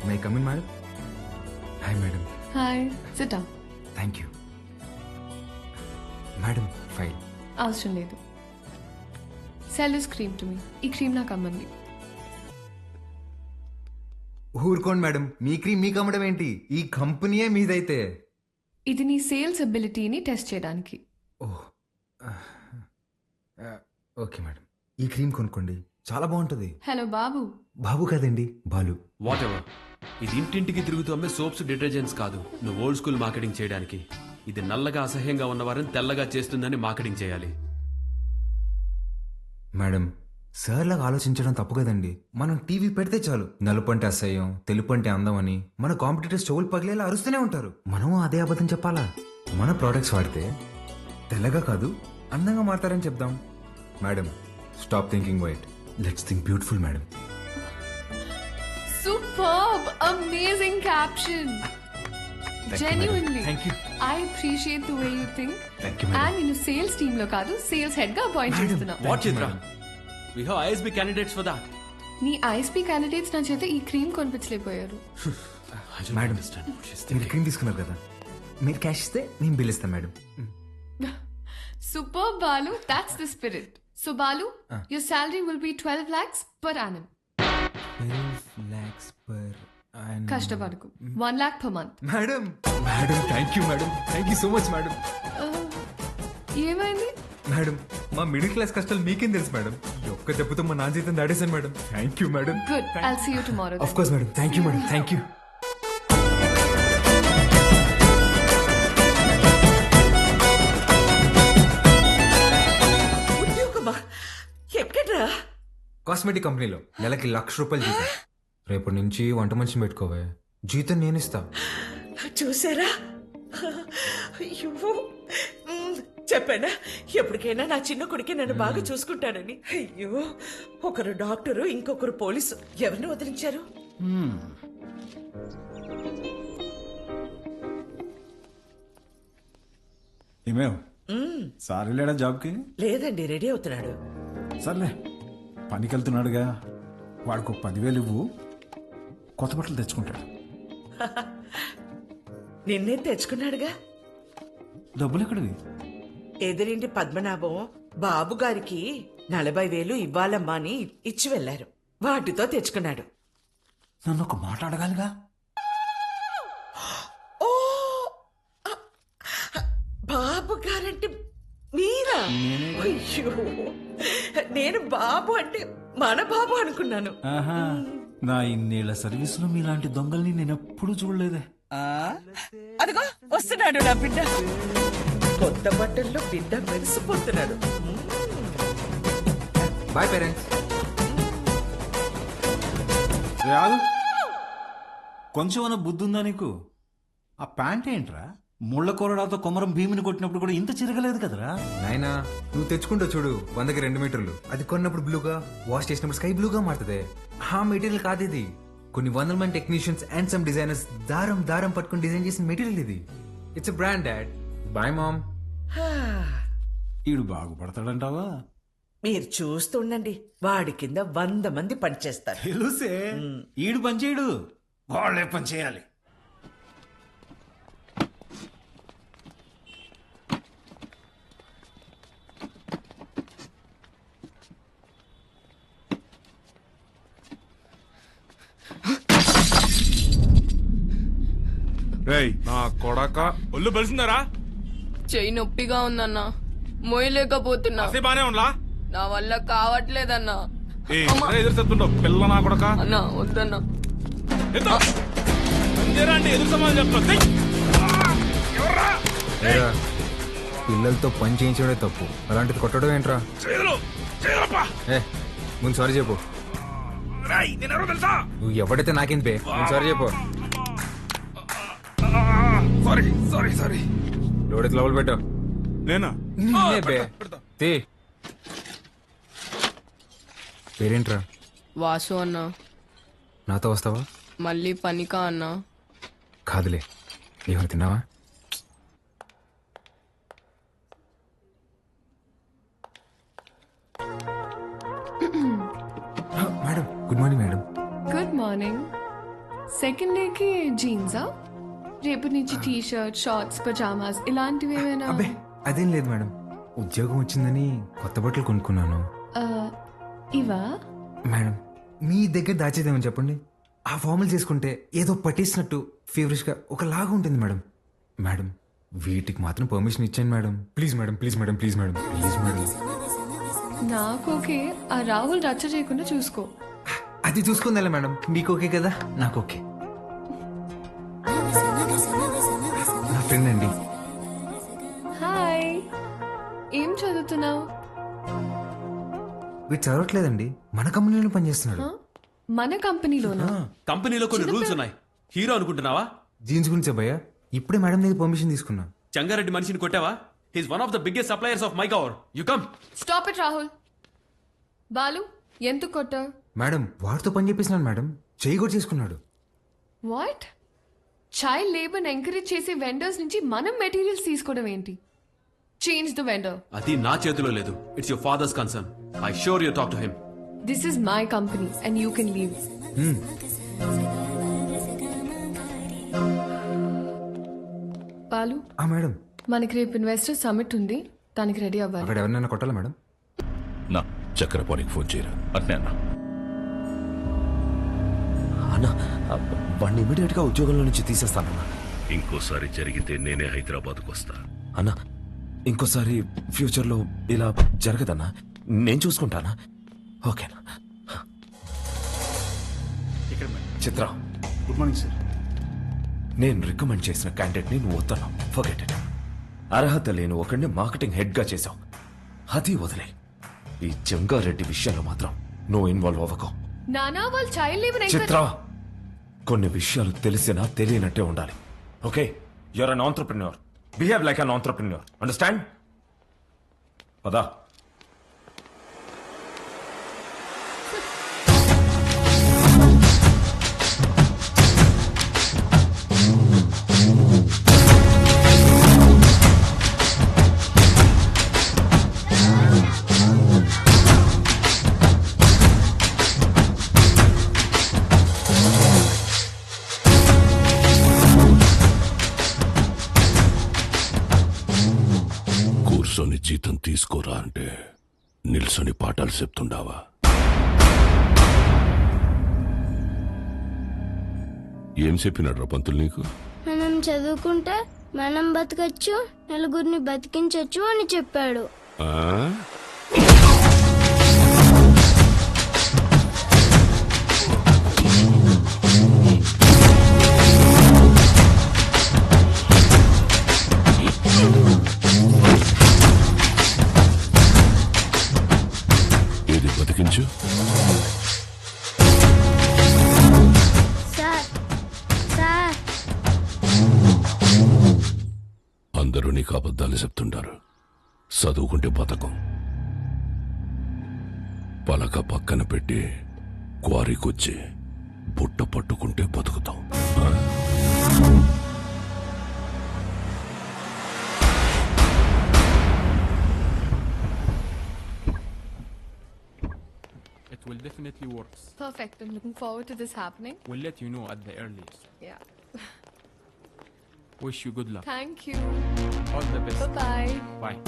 May come in madam? Hi madam. Hi, SIT down. Thank you madam. File అవసరం లేదు. Cell this cream to me. ఈ cream నాకు అమ్మంది. ఊరుకోండి madam, మీ cream మీకు అమ్మడం ఏంటి? ఈ కంపెనీయే మీదైతే. ఇది నీ సేల్స్ అబిలిటీని టెస్ట్ చేయడానికి. ఓహ్, ఓకే మేడం, ఈ క్రీమ్ కొనుక్కోండి, చాలా బాగుంటుంది. హలో బాబు. బాబు కాదండి, బాలు. What ever. ఇది ఇంటింటికి తిరుగుతూ అమ్మే సోప్స్, డిటర్జెంట్స్ కాదు. నువ్వు ఓల్డ్ స్కూల్ మార్కెటింగ్ చేయడానికి. ఇది నల్లగా అసహ్యంగా ఉన్నవారిని తెల్లగా చేస్తుందని మార్కెటింగ్ చేయాలి. మేడం, సార్ లాగా ఆలోచించడం తప్పు కదండి. మనం టీవీ పెడితే చాలు నలుపు అంటే అసహ్యం, తెలుపు అంటే అందం అని మన కాంపిటీటర్స్ చెవులు పగిలేలా అరుస్తూనే ఉంటారు. మనం అదే అబద్ధం చెప్పాలా? మన ప్రోడక్ట్స్ వాడితే తెల్లగా కాదు అందంగా మారతారని చెప్దాం. Madam, stop thinking white, let's think beautiful madam. Superb, amazing caption. Genuinely, Thank you. I appreciate the way you think. Thank you, madam. And నేను సేల్స్ టీమ్ లో కాదు, సేల్స్ హెడ్ గా అపాయింట్ చేస్తున్నా. What Chitra, we have ISB candidates for that. నీ ISP candidates నా చేత ఈ cream కొనిపించలేకపోయారు. మేడం, మీరు క్రీమ్ తీసుకున్నారు కదా, మీరు క్యాష్ ఇస్తే నేను బిల్ ఇస్తాను madam. Super Balu, that's the spirit. So Balu, your salary will be 12 lakhs per annum. 12 lakhs per annum. కష్టపడకు, 1 lakh per month. Madam, madam, thank you madam, thank you so much madam. ఏమైంది? Madam, మా middle class కష్టాలు మీకేం తెలుసు madam? ఈ ఒక్క దెబ్బతో మా నాన్న జీతం దాడేశాను madam. Thank you madam. Good, I'll see you tomorrow. Of course madam, thank you madam, thank you. ఉద్యోగమా? ఎక్కడ్రా? కాస్మెటిక్ కంపెనీలో నెలకి ₹1,00,000 జీతం. రేపటి నుంచి వంట మనిషిని పెట్టుకోవే, జీతం నేను ఇస్తా. చూసారా? అయ్యో, చెప్పానా ఎప్పటికైనా నా చిన్న కొడుకే నన్ను బాగా చూసుకుంటానని. అయ్యో, ఒకరు డాక్టరు, ఇంకొకరు పోలీసు. ఎవరిని వదిలించారు? ఏమేవ్ సార్ వెళ్ళాడా జాబ్కి? లేదండి, రెడీ అవుతున్నాడు. సర్లే, పనికి వెళ్తున్నాడుగా, వాడికి 10,000 ఇవ్వు, కొత్త బట్టలు తెచ్చుకుంటాడు. నిన్నే తెచ్చుకున్నాడుగా. డబ్బులు ఎక్కడివి? ఎదురింటి పద్మనాభం బాబు గారికి 40,000 ఇవ్వాలమ్మా అని ఇచ్చి వెళ్లారు. వాటితో తెచ్చుకున్నాడు. నన్ను ఒక మాట అడగాలిగా. ఓ, బాబు గారంటే మీరా? అయ్యో, నేను బాబు అంటే మన బాబు అనుకున్నాను. ఆహా, నా ఇన్నేళ్ల సర్వీసులో మీలాంటి దొంగల్ని నేను ఎప్పుడూ చూడలేదే. అదిగో వస్తున్నాడు నా బిడ్డ. కొత్త బట్టల్లో బిడ్డ మెరిసిపోతున్నాడు. Boy parents. రాదు, కొంచెం బుద్ధి ఉందా నీకు? ఆ ప్యాంట్ ఏంట్రా? ముళ్ళ కొరడాతో కొమరం భీమిని కొట్టినప్పుడు కూడా ఇంత చిరగలేదు కదరా. నాయనా, నువ్వు తెచ్చుకుంటావు చూడు 100కి 2 మీటర్లు, అది కొన్నప్పుడు బ్లూగా, వాష్ చేసినప్పుడు స్కై బ్లూగా మారుతుంది. ఆ మెటీరియల్ కాదు ఇది. కొన్ని 100 మంది టెక్నీషియన్స్ అండ్ సమ్ డిజైనర్స్ దారం దారం పట్టుకుని డిజైన్ చేసిన మెటీరియల్ ఇది. It's a brand dad. Boy mom. ఈడు బాగుపడతాడంటావా? మీరు చూస్తుండండి, వాడి కింద 100 మంది పనిచేస్తారు. తెలుసే, ఈడు పని చేయడు, వాళ్ళే పని చేయాలి. నా కొడక ఒళ్ళు బలిసిందారా? చెయ్యి నొప్పిగా ఉందన్నా, మోయలేకపోతున్నా. బానే ఉండలా? నా వల్ల కావట్లేదన్నా. ఎదురు చెప్తుంటావు పిల్ల నా కొడక. అన్నా వద్దన్నా. ఎదురు సమాధానం చెప్తా. పిల్లలతో పని చేయించడే తప్పు, అలాంటిది కొట్టడం ఏంట్రా? ఏ, ముందు సారీ చెప్పు. నువ్వు ఎవడైతే నాకేం పే, సారీ చెప్పు. సారీ లోడెత్ లోపల పెట్టు. నేనా? పేరేంట్రా? వాసు అన్నా. నాతో వస్తావా? మళ్ళీ పనికా అన్నా? కాదులే, ఏమైనా తిన్నావా? Madam, good morning madam. Good morning. Second డేకి జీన్సా? రేపు నుంచి టీ షర్ట్, షార్ట్స్, పజామాస్ ఇలాంటివి ఏమైనా? అబ్బే అదేం లేదు మేడం, ఉద్యోగం వచ్చిందని కొత్త బట్టలు కొనుక్కున్నాను. ఇవా? మేడం మీ దగ్గర దాచేదేమని చెప్పండి. ఆ ఫార్మల్ చేసుకుంటే ఏదో పట్టేసినట్టు ఫీవరిష్గా ఒకలాగా ఉంటుంది మేడం. మేడం వీటికి మాత్రం పర్మిషన్ ఇచ్చాను madam. Please madam, please madam, please madam, please madam. నాకు ఓకే, ఆ రాహుల్ రచ్చ చేయకుండా చూసుకో. అది చూసుకుందా మేడం, మీకు ఓకే కదా? నాకు ఓకే. నా ఫ్రెండ్ అండి. హాయ్, ఏం చదువుతున్నావు? వీడు చదవట్లేదండి, మన కంపెనీలో పనిచేస్తున్నాడు. మన కంపెనీలోనా? కంపెనీలో కొన్ని రూల్స్ ఉన్నాయి. హీరో అనుకుంటున్నావా? జీన్స్ గురించే భయ్యా, ఇప్పుడే మేడం దగ్గర పర్మిషన్ తీసుకున్నా. చంగారెడ్డి మనిషిని కొట్టావా? He's one of the biggest suppliers of my cover. You come. Stop it Rahul. Balu, ఎందుకు కొట్టావు? మేడం వాడితో పని చేపిస్తున్నాను మేడం, చేయి కూడా చేసుకున్నాడు. వాట్? చైల్డ్ లేబర్ ఎంకరేజ్ చేసే వెండర్స్ నుంచి మనం మెటీరియల్స్ తీసుకోవడం ఏంటి? Change the vendor. అది నా చేతిలో లేదు. It's your father's concern. I sure you talk to him. This is my company and you can leave. Balu, madam మనకి రేపు ఇన్వెస్టర్ సమిట్ ఉంది, దానికి రెడీ అవ్వాలి. అక్కడ ఎవరినైనా కొట్టాలా మేడం? నా చక్రపాణికి ఫోన్ చేయరా అట్నే అన్నా. అన్న వాడిని ఇమీడియట్ గా ఉద్యోగంలో నుంచి తీసేస్తానన్నా. ఇంకోసారి జరిగితే నేనే హైదరాబాద్కు వస్తా. అన్న ఇంకోసారి ఫ్యూచర్ లో ఇలా జరగదన్నా, నేను చూసుకుంటానా? ఓకేనా? చిత్ర, గుడ్ మార్నింగ్ సార్. నేను రికమెండ్ చేసిన క్యాండిడేట్ ని నువ్వు వద్దన్నావు. Forget it. అర్హత లేని ఒకడిని మార్కెటింగ్ హెడ్ గా చేశావు, అది వదిలే. ఈ జంగారెడ్డి విషయంలో మాత్రం నువ్వు ఇన్వాల్వ్ అవ్వకు. నానా, వాళ్ళు చైల్డ్ లేబర్ చిత్ర, కొన్ని విషయాలు తెలిసినా తెలియనట్టే ఉండాలి. Okay, you're an entrepreneur, behave like an entrepreneur, understand? పదా. కూర్చొని జీతం తీసుకోరా అంటే నిల్సొని పాఠాలు చెప్తుండావా? ఏం చెప్పినాడ్రా పంతులు నీకు? మనం చదువుకుంటే మనం బతకచ్చు, నలుగురిని బతికించచ్చు అని చెప్పాడు. ఆ? ఏది బతికించు? సార్ సార్ అందరూ నీకు అబద్ధాలు చెప్తుంటారు. చదువుకుంటే బతకం. పలక పక్కన పెట్టి క్వారీకొచ్చి బుట్ట పట్టుకుంటే బతుకుతాం. ఆ? It will definitely work. Perfect. I'm looking forward to this happening. We'll let you know at the earliest. Yeah. Wish you good luck. Thank you. All the best. Bye-bye. Bye.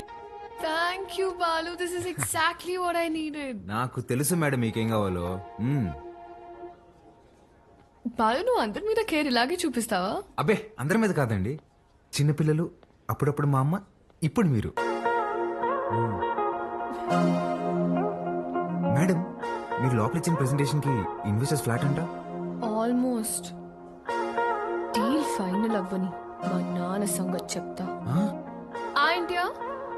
Thank you, Balu. This is exactly what I needed. నాకు తెలుసు madam మీకేం కావాలో. బాలు, నువ్వు అందరి మీద care ఇలాగే చూపిస్తావా? అబ్బే అందరి మీద కాదండి, చిన్నపిల్లలు, అప్పుడప్పుడు మా అమ్మ, ఇప్పుడు మీరు. మేడం మీరు లోపల ఇచ్చిన ప్రెజెంటేషన్ కి ఇన్వెస్టర్స్ ఫ్లాట్ అంట. ఆల్మోస్ట్. డీల్ ఫైనల్ అవ్వని మా నాన్న సంగతి చెప్తా. ఏంటియా,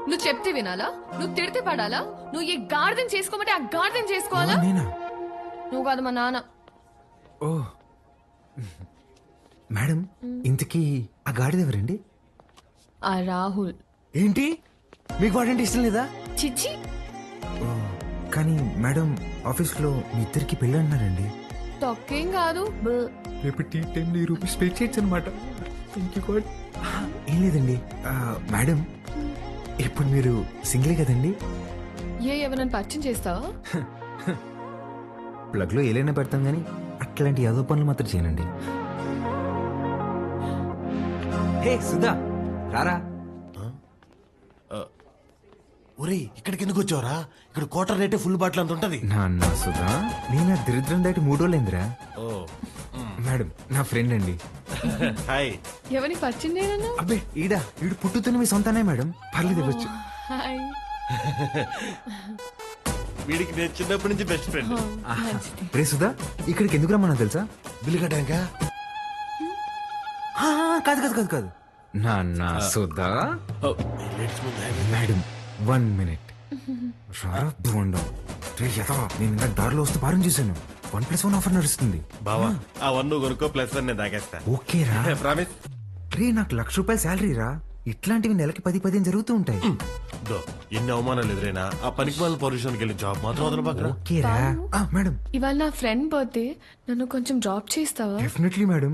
నువ్వు చెప్తే వినాలా? నువ్వు తిడితే పడాలా? నువ్వు ఏ గార్డెన్ చేసుకోమంటే ఆ గార్డెన్ చేసుకోవాలా? నేనా? నువ్వు కాదు, మా నాన్న. ఓ మేడం, ఇంతకీ ఆ గాడిద ఎవరండి? ఆ రాహుల్. ఏంటి, మీకు వాడంటే ఇష్టం లేదా? చిచ్చి. ఓ, కానీ మేడం ఆఫీస్లో మీ ఇద్దరికి పెళ్ళి అన్నారండి. తొక్కేం కాదు. రేపు టీ టైం రూపీస్ పే చేయొచ్చు అనమాట. ఏం లేదండి మేడం, ఇప్పుడు మీరు సింగిలే కదండి? ఎవరైనా పరిచయం చేస్తావా? ప్లగ్ లో ఏలైనా పెడతాం కానీ అట్లాంటి ఏదో పనులు మాత్రం చేయనండి. హే సుధా రారా. ఒరేయ్ ఇక్కడికి ఎందుకు వచ్చావరా? ఇక్కడ క్వార్టర్ రేటే ఫుల్ బాటిల్ అంత ఉంటది. నాన్న సుధా నేను ఆ దరిద్రం దాటి 3 రోజులైందిరా. మేడం నా ఫ్రెండ్ అండి. హాయ్. ఎవరిని పరిచయం చేయను? అబ్బే ఈడు పుట్టుతున్న మీ సొంతనే మేడం, పర్లేదు ఇవ్వచ్చు. హాయ్. వీడికి నేను చిన్నప్పటి నుంచి బెస్ట్ ఫ్రెండ్. రే సుధా ఇక్కడికి ఎందుకు రమ్మన్నా తెలుసా? బిల్లు కట్టాక కాదు కాదు కాదు కాదు నాన్న సుధా. Madam 1 minute. రారా బోండం. రే యథవా, నేను ఇందాక దారిలో వస్తూ పారం చూశాను. 1+1 ఆఫర్ నడుస్తుంది. బావా ఆ 1 కొనుక్కో +1 నేను తాగేస్తా. ఓకేరా. ప్రామిస్. రే నాకు ₹1,00,000 శాలరీ రా. ఇట్లాంటివి నెలకి 10-15 జరుగుతూ ఉంటాయి. దో ఎన్ని అవమానాలు ఎదురైనా ఆ పనికి వాళ్ళ పొజిషన్కి వెళ్ళి జాబ్ మాత్రం వదల పక్కన. ఓకేరా. మేడం ఇవాళ నా ఫ్రెండ్ బర్త్డే, నన్ను కొంచెం డ్రాప్ చేస్తావా? Definitely madam.